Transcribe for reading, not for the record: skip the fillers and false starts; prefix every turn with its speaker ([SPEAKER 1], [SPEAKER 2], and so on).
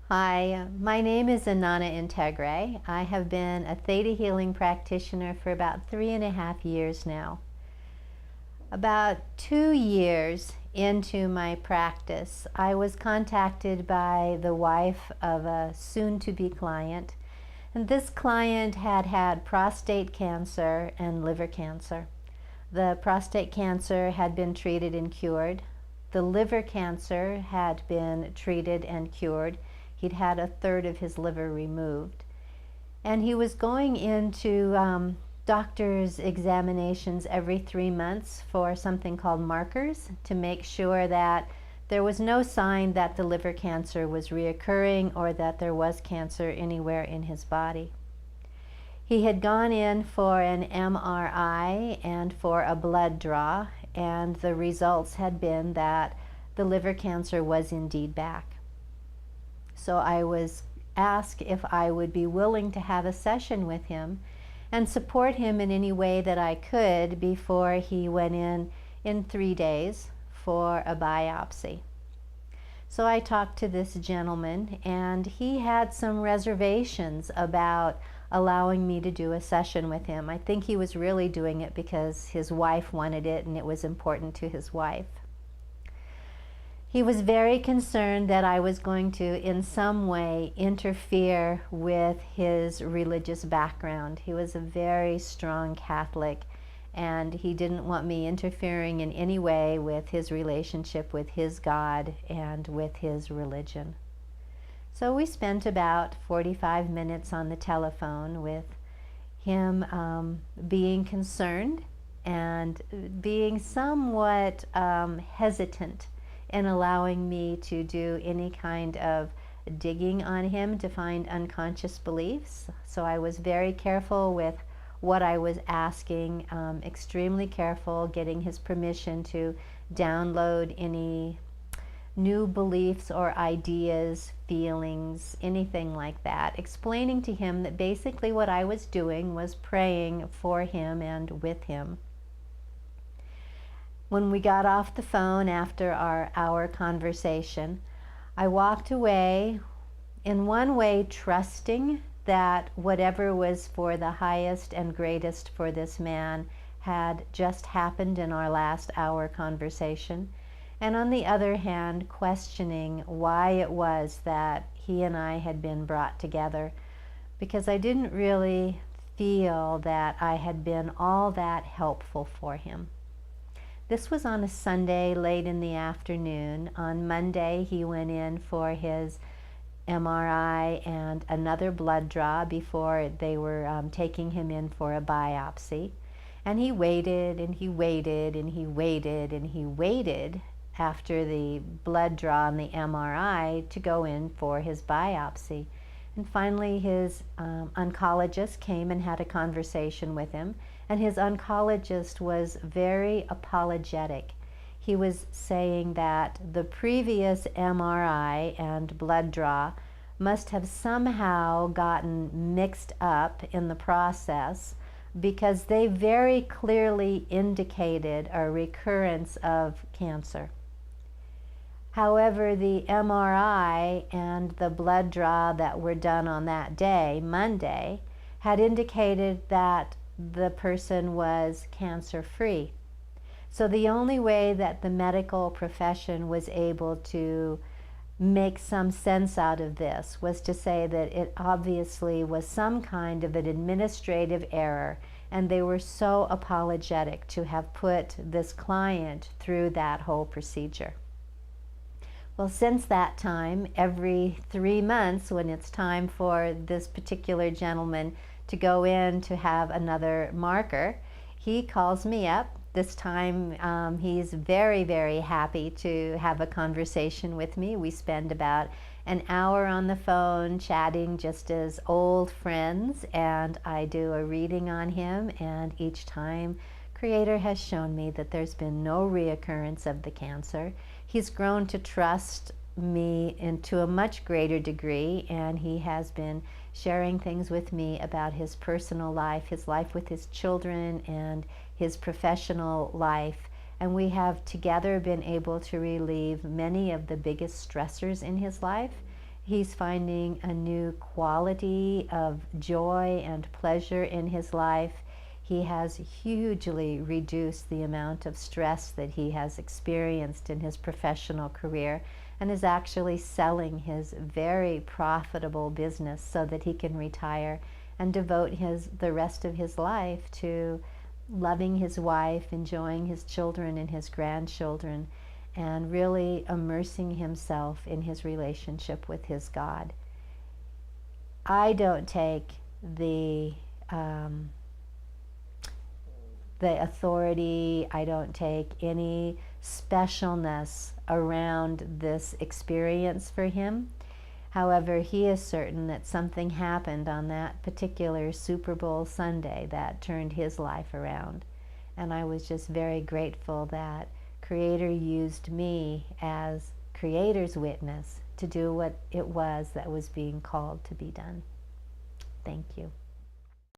[SPEAKER 1] Hi, my name is Anana Integres. I have been a Theta Healing practitioner for about 3.5 years now. About 2 years into my practice, I was contacted by the wife of a soon-to-be client, and this client had had prostate cancer and liver cancer. The prostate cancer had been treated and cured. The liver cancer had been treated and cured. He'd had a third of his liver removed. And he was going into doctor's examinations every 3 months for something called markers to make sure that there was no sign that the liver cancer was reoccurring or that there was cancer anywhere in his body. He had gone in for an MRI and for a blood draw, and the results had been that the liver cancer was indeed back. So I was asked if I would be willing to have a session with him and support him in any way that I could before he went in 3 days for a biopsy. So I talked to this gentleman, and he had some reservations about allowing me to do a session with him. I think he was really doing it because his wife wanted it and it was important to his wife. He was very concerned that I was going to in some way interfere with his religious background. He was a very strong Catholic, and he didn't want me interfering in any way with his relationship with his God and with his religion. So we spent about 45 minutes on the telephone with him being concerned and being somewhat hesitant in allowing me to do any kind of digging on him to find unconscious beliefs. So I was very careful with what I was asking, extremely careful getting his permission to download any new beliefs or ideas, feelings, anything like that, explaining to him that basically what I was doing was praying for him and with him. When we got off the phone after our hour conversation, I walked away in one way trusting that whatever was for the highest and greatest for this man had just happened in our last hour conversation, and on the other hand questioning why it was that he and I had been brought together, because I didn't really feel that I had been all that helpful for him. This was on a Sunday late in the afternoon. On Monday he went in for his MRI and another blood draw before they were taking him in for a biopsy. And he waited and he waited and he waited and he waited after the blood draw and the MRI to go in for his biopsy. And finally his oncologist came and had a conversation with him, and his oncologist was very apologetic. He was saying that the previous MRI and blood draw must have somehow gotten mixed up in the process, because they very clearly indicated a recurrence of cancer. However, the MRI and the blood draw that were done on that day, Monday, had indicated that the person was cancer-free. So the only way that the medical profession was able to make some sense out of this was to say that it obviously was some kind of an administrative error, and they were so apologetic to have put this client through that whole procedure. Well, since that time, every 3 months when it's time for this particular gentleman to go in to have another marker, he calls me up. This time he's very, very happy to have a conversation with me. We spend about an hour on the phone chatting just as old friends, and I do a reading on him, and each time Creator has shown me that there's been no reoccurrence of the cancer. He's grown to trust me into a much greater degree, and he has been sharing things with me about his personal life, his life with his children, and his professional life. And we have together been able to relieve many of the biggest stressors in his life. He's finding a new quality of joy and pleasure in his life. He has hugely reduced the amount of stress that he has experienced in his professional career, and is actually selling his very profitable business so that he can retire and devote the rest of his life to loving his wife, enjoying his children and his grandchildren, and really immersing himself in his relationship with his God. I don't take the authority, I don't take any specialness around this experience for him. However, he is certain that something happened on that particular Super Bowl Sunday that turned his life around. And I was just very grateful that Creator used me as Creator's witness to do what it was that was being called to be done. Thank you.